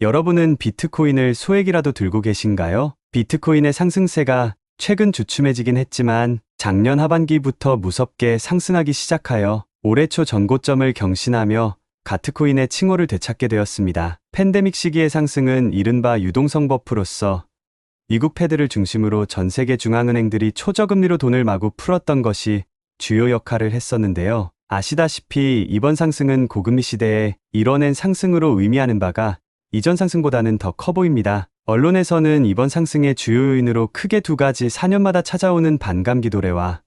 여러분은 비트코인을 소액이라도 들고 계신가요? 비트코인의 상승세가 최근 주춤해지긴 했지만 작년 하반기부터 무섭게 상승하기 시작하여 올해 초 전고점을 경신하며 가트코인의 칭호를 되찾게 되었습니다. 팬데믹 시기의 상승은 이른바 유동성 버프로서 미국 패드를 중심으로 전 세계 중앙은행들이 초저금리로 돈을 마구 풀었던 것이 주요 역할을 했었는데요. 아시다시피 이번 상승은 고금리 시대에 이뤄낸 상승으로 의미하는 바가 이전 상승보다는 더 커 보입니다. 언론에서는 이번 상승의 주요 요인으로 크게 두 가지 4년마다 찾아오는 반감기 도래와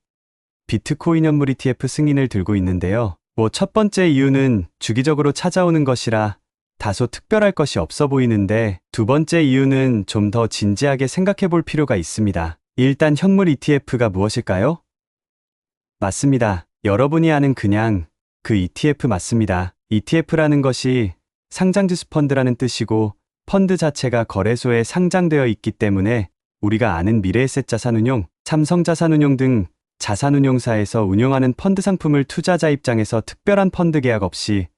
비트코인 현물 ETF 승인을 들고 있는데요. 첫 번째 이유는 주기적으로 찾아오는 것이라 다소 특별할 것이 없어 보이는데, 두 번째 이유는 좀 더 진지하게 생각해 볼 필요가 있습니다. 일단 현물 ETF가 무엇일까요? 맞습니다. 여러분이 아는 그냥 그 ETF 맞습니다. ETF라는 것이 상장지수 펀드라는 뜻이고, 펀드 자체가 거래소에 상장되어 있기 때문에 우리가 아는 미래에셋 자산운용, 삼성자산운용 등 자산운용사에서 운용하는 펀드 상품을 투자자 입장에서 특별한 펀드 계약 없이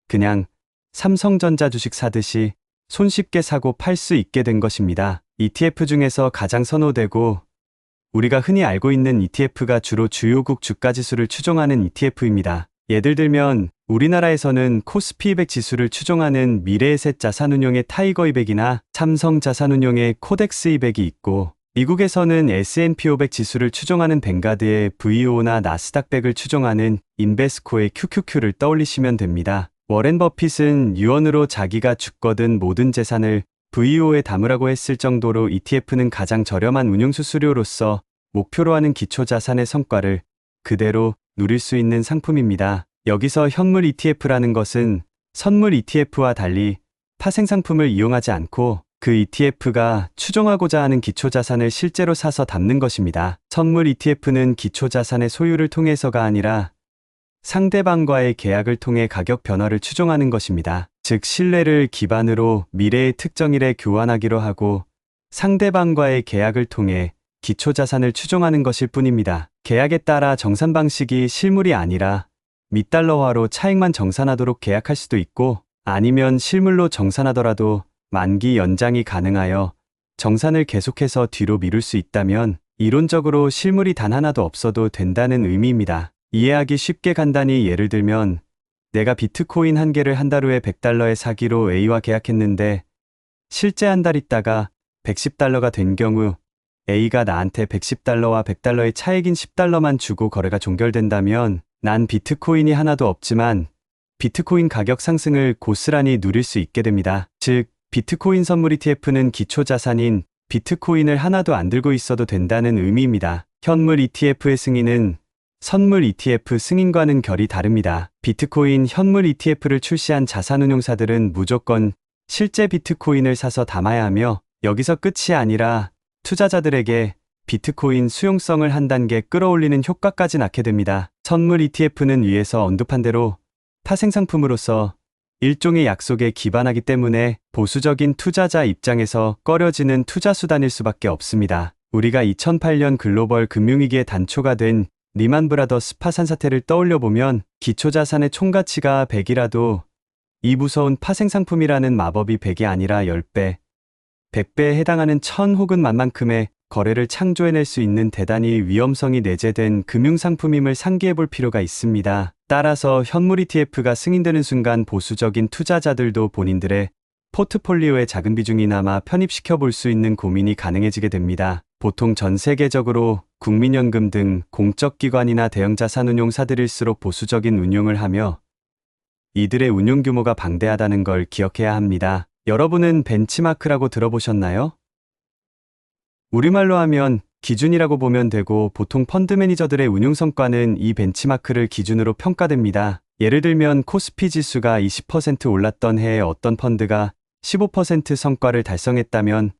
그냥 삼성전자 주식 사듯이 손쉽게 사고 팔 수 있게 된 것입니다. ETF 중에서 가장 선호되고 우리가 흔히 알고 있는 ETF가 주로 주요국 주가지수를 추종하는 ETF입니다. 예를 들면 우리나라에서는 코스피 200 지수를 추종하는 미래에셋 자산운용의 타이거 200이나 삼성자산운용의 코덱스 200이 있고, 미국에서는 S&P 500 지수를 추종하는 뱅가드의 VO나 나스닥 100을 추종하는 인베스코의 QQQ를 떠올리시면 됩니다. 워렌 버핏은 유언으로 자기가 죽거든 모든 재산을 VO에 담으라고 했을 정도로 ETF는 가장 저렴한 운용수수료로서 목표로 하는 기초자산의 성과를 그대로 누릴 수 있는 상품입니다. 여기서 현물 ETF라는 것은 선물 ETF와 달리 파생상품을 이용하지 않고 그 ETF가 추종하고자 하는 기초자산을 실제로 사서 담는 것입니다. 선물 ETF는 기초자산의 소유를 통해서가 아니라 상대방과의 계약을 통해 가격 변화를 추종하는 것입니다. 즉 신뢰를 기반으로 미래의 특정일에 교환하기로 하고 상대방과의 계약을 통해 기초자산을 추종하는 것일 뿐입니다. 계약에 따라 정산 방식이 실물이 아니라 미달러화로 차익만 정산하도록 계약할 수도 있고, 아니면 실물로 정산하더라도 만기 연장이 가능하여 정산을 계속해서 뒤로 미룰 수 있다면 이론적으로 실물이 단 하나도 없어도 된다는 의미입니다. 이해하기 쉽게 간단히 예를 들면 내가 비트코인 한 개를 한 달 후에 100달러에 사기로 A와 계약했는데 실제 한 달 있다가 110달러가 된 경우 A가 나한테 110달러와 100달러의 차익인 10달러만 주고 거래가 종결된다면 난 비트코인이 하나도 없지만 비트코인 가격 상승을 고스란히 누릴 수 있게 됩니다. 즉 비트코인 선물 ETF는 기초자산인 비트코인을 하나도 안 들고 있어도 된다는 의미입니다. 현물 ETF의 승인은 선물 ETF 승인과는 결이 다릅니다. 비트코인 현물 ETF를 출시한 자산운용사들은 무조건 실제 비트코인을 사서 담아야 하며, 여기서 끝이 아니라 투자자들에게 비트코인 수용성을 한 단계 끌어올리는 효과까지 낳게 됩니다. 선물 ETF는 위에서 언급한 대로 파생상품으로서 일종의 약속에 기반하기 때문에 보수적인 투자자 입장에서 꺼려지는 투자수단일 수밖에 없습니다. 우리가 2008년 글로벌 금융위기의 단초가 된 리만 브라더스 파산 사태를 떠올려보면 기초자산의 총가치가 100이라도 이 무서운 파생상품이라는 마법이 100이 아니라 10배, 100배에 해당하는 1000 혹은 만만큼의 거래를 창조해낼 수 있는 대단히 위험성이 내재된 금융상품임을 상기해 볼 필요가 있습니다. 따라서 현물 ETF가 승인되는 순간 보수적인 투자자들도 본인들의 포트폴리오에 작은 비중이나마 편입시켜 볼 수 있는 고민이 가능해지게 됩니다. 보통 전 세계적으로 국민연금 등 공적기관이나 대형 자산운용사들일수록 보수적인 운용을 하며 이들의 운용 규모가 방대하다는 걸 기억해야 합니다. 여러분은 벤치마크라고 들어보셨나요? 우리말로 하면 기준이라고 보면 되고, 보통 펀드 매니저들의 운용 성과는 이 벤치마크를 기준으로 평가됩니다. 예를 들면 코스피 지수가 20% 올랐던 해에 어떤 펀드가 15% 성과를 달성했다면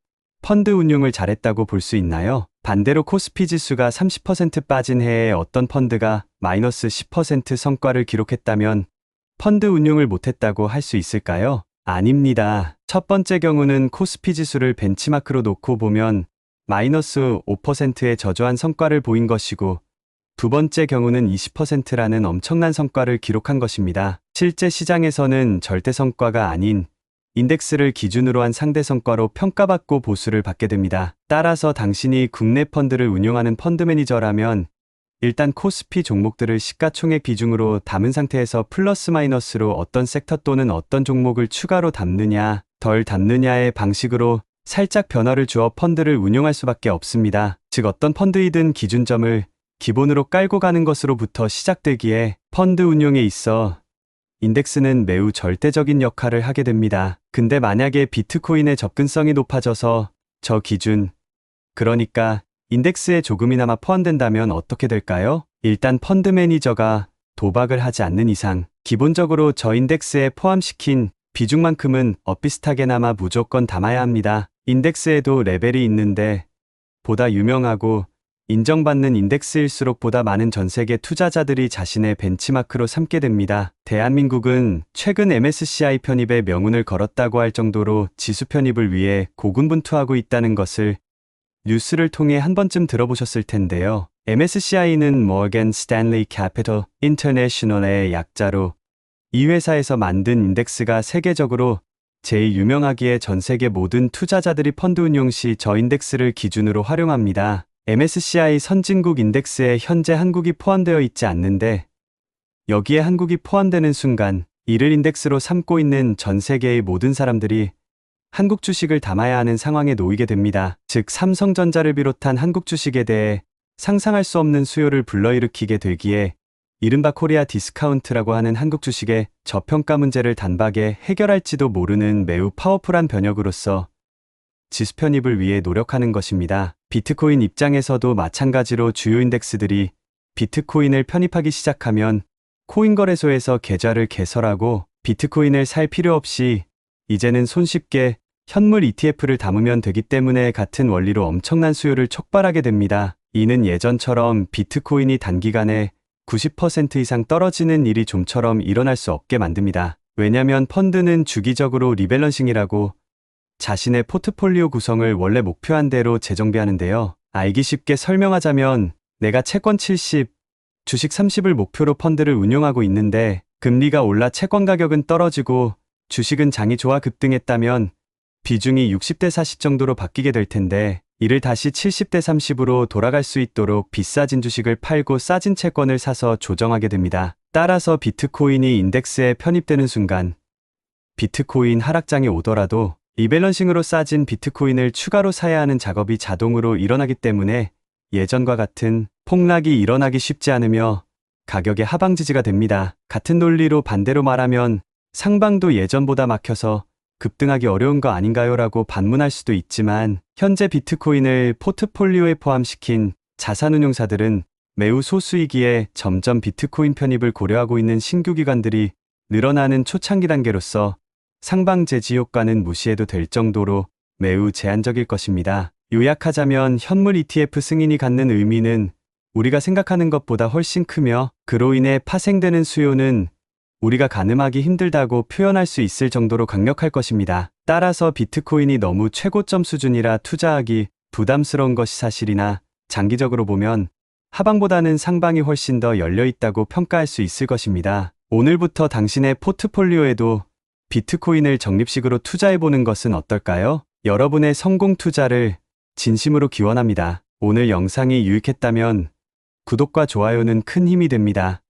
펀드 운용을 잘했다고 볼 수 있나요? 반대로 코스피 지수가 30% 빠진 해에 어떤 펀드가 마이너스 10% 성과를 기록했다면 펀드 운용을 못했다고 할 수 있을까요? 아닙니다. 첫 번째 경우는 코스피 지수를 벤치마크로 놓고 보면 마이너스 5%의 저조한 성과를 보인 것이고, 두 번째 경우는 20%라는 엄청난 성과를 기록한 것입니다. 실제 시장에서는 절대 성과가 아닌 인덱스를 기준으로 한 상대 성과로 평가받고 보수를 받게 됩니다. 따라서 당신이 국내 펀드를 운용하는 펀드 매니저라면 일단 코스피 종목들을 시가총액 비중으로 담은 상태에서 플러스 마이너스로 어떤 섹터 또는 어떤 종목을 추가로 담느냐, 덜 담느냐의 방식으로 살짝 변화를 주어 펀드를 운용할 수밖에 없습니다. 즉 어떤 펀드이든 기준점을 기본으로 깔고 가는 것으로부터 시작되기에 펀드 운용에 있어 인덱스는 매우 절대적인 역할을 하게 됩니다. 근데 만약에 비트코인의 접근성이 높아져서 저 기준, 그러니까 인덱스에 조금이나마 포함된다면 어떻게 될까요? 일단 펀드 매니저가 도박을 하지 않는 이상 기본적으로 저 인덱스에 포함시킨 비중만큼은 엇비슷하게나마 무조건 담아야 합니다. 인덱스에도 레벨이 있는데 보다 유명하고 인정받는 인덱스일수록 보다 많은 전세계 투자자들이 자신의 벤치마크로 삼게 됩니다. 대한민국은 최근 MSCI 편입에 명운을 걸었다고 할 정도로 지수 편입을 위해 고군분투하고 있다는 것을 뉴스를 통해 한 번쯤 들어보셨을 텐데요. MSCI는 Morgan Stanley Capital International의 약자로 이 회사에서 만든 인덱스가 세계적으로 제일 유명하기에 전 세계 모든 투자자들이 펀드 운용 시 저 인덱스를 기준으로 활용합니다. MSCI 선진국 인덱스에 현재 한국이 포함되어 있지 않는데 여기에 한국이 포함되는 순간 이를 인덱스로 삼고 있는 전 세계의 모든 사람들이 한국 주식을 담아야 하는 상황에 놓이게 됩니다. 즉 삼성전자를 비롯한 한국 주식에 대해 상상할 수 없는 수요를 불러일으키게 되기에 이른바 코리아 디스카운트라고 하는 한국 주식의 저평가 문제를 단박에 해결할지도 모르는 매우 파워풀한 변혁으로서 지수 편입을 위해 노력하는 것입니다. 비트코인 입장에서도 마찬가지로 주요 인덱스들이 비트코인을 편입하기 시작하면 코인거래소에서 계좌를 개설하고 비트코인을 살 필요 없이 이제는 손쉽게 현물 ETF를 담으면 되기 때문에 같은 원리로 엄청난 수요를 촉발하게 됩니다. 이는 예전처럼 비트코인이 단기간에 90% 이상 떨어지는 일이 좀처럼 일어날 수 없게 만듭니다. 왜냐면 펀드는 주기적으로 리밸런싱이라고 자신의 포트폴리오 구성을 원래 목표한 대로 재정비하는데요. 알기 쉽게 설명하자면 내가 채권 70, 주식 30을 목표로 펀드를 운용하고 있는데 금리가 올라 채권 가격은 떨어지고 주식은 장이 좋아 급등했다면 비중이 60대 40 정도로 바뀌게 될 텐데 이를 다시 70대 30으로 돌아갈 수 있도록 비싸진 주식을 팔고 싸진 채권을 사서 조정하게 됩니다. 따라서 비트코인이 인덱스에 편입되는 순간 비트코인 하락장이 오더라도 리밸런싱으로 싸진 비트코인을 추가로 사야 하는 작업이 자동으로 일어나기 때문에 예전과 같은 폭락이 일어나기 쉽지 않으며 가격의 하방 지지가 됩니다. 같은 논리로 반대로 말하면 상방도 예전보다 막혀서 급등하기 어려운 거 아닌가요? 라고 반문할 수도 있지만 현재 비트코인을 포트폴리오에 포함시킨 자산운용사들은 매우 소수이기에 점점 비트코인 편입을 고려하고 있는 신규 기관들이 늘어나는 초창기 단계로서 상방 제지 효과는 무시해도 될 정도로 매우 제한적일 것입니다. 요약하자면 현물 ETF 승인이 갖는 의미는 우리가 생각하는 것보다 훨씬 크며 그로 인해 파생되는 수요는 우리가 가늠하기 힘들다고 표현할 수 있을 정도로 강력할 것입니다. 따라서 비트코인이 너무 최고점 수준이라 투자하기 부담스러운 것이 사실이나 장기적으로 보면 하방보다는 상방이 훨씬 더 열려 있다고 평가할 수 있을 것입니다. 오늘부터 당신의 포트폴리오에도 비트코인을 적립식으로 투자해보는 것은 어떨까요? 여러분의 성공 투자를 진심으로 기원합니다. 오늘 영상이 유익했다면 구독과 좋아요는 큰 힘이 됩니다.